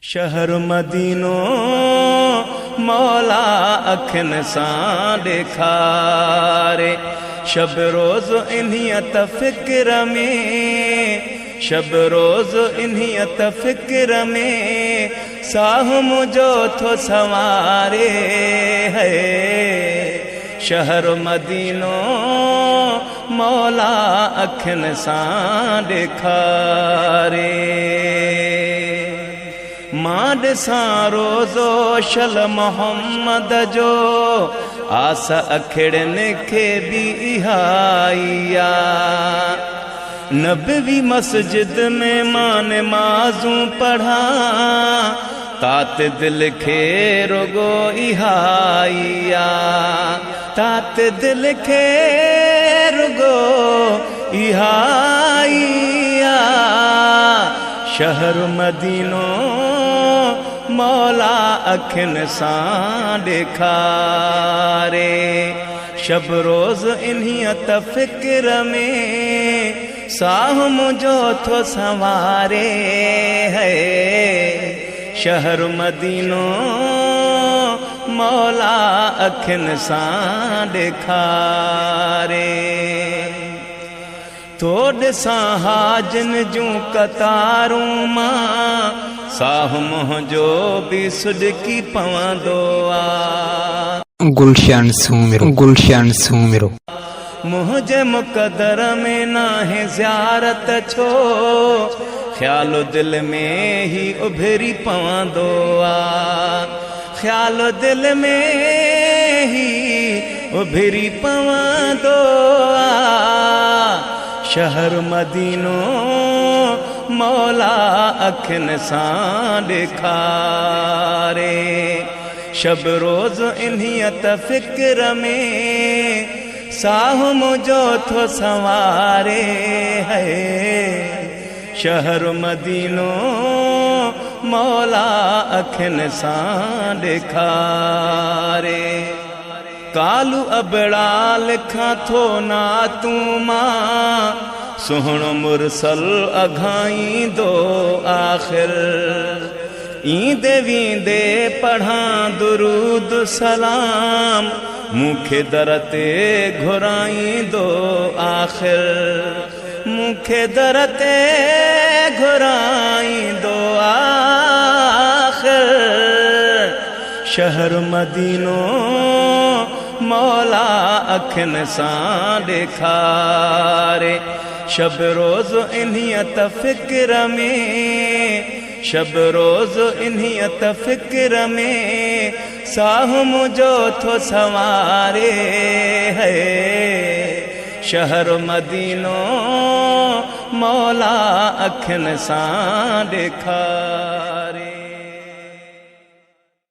शहर मदीनो मौला अखिन सां ॾेखारे, शब रोज़ इन्हीअ फ़िक्र में, शब रोज़ इन्हीअ फ़िक्र में साह मुझो थो संवारे है। शहर मदीनो मौला अखिन सां ॾेखारे। मां ॾिसां रोज़ो शल मोहम्मद जो, आस अखिड़नि खे बि इहा ई आहे। नबवी मस्जिद में मां नमाज़ूं पढ़ां, तात दिल खे रुगो इहा ई आहे। तात दिल खे रुगो इहा ई आहे। शहर मदीनो मौला अखिन सां ॾेखारे, शब रोज़ इन्हीअ फ़िक्र में साह मुझो थो संवारे है। शहर मदीनो मौला अखिन सां ॾेखारे। तो ॾिसां हाजिन जूं कतारूं मां, साह मुंहिंजो बि सुॾकी पवंदो आहे। गुलशन सूमिरो, गुलशन सूमिरो। मुंहिंजे मुक़दर में नाहे ज़ियारत छो, ख़्यालो दिल में ही उभिरी पवंदो आहे। ख़्यालो दिल में ही उभिरी पवंदो आहे। शहर मदीनो मौला अखिन सां ॾेखारे, शब रोज़ इन्हीअ फ़िक्र में साह मुझो थो संवारे है। शहर मदीनो मौला अखिन सां ॾेखारे। कालू अबड़ा लिखां थो नातूं मां, सुहिणो मुरसल अघाईंदो आख़िर। ईंदे वींदे पढ़ां दुरूद सलाम, मूंखे दर ते घुराईंदो आख़िर। मूंखे दर ते घुराईंदो आख़िर। शहर मदीनो मौला अखिन सां ॾेखारे, शब रोज़ इन्हीअ फ़िक्र में, शब रोज़ इन्हीअ फ़िक्र में साह मुझो थो संवारे है। शहर मदीनो मौला अखिन सां ॾेखारे।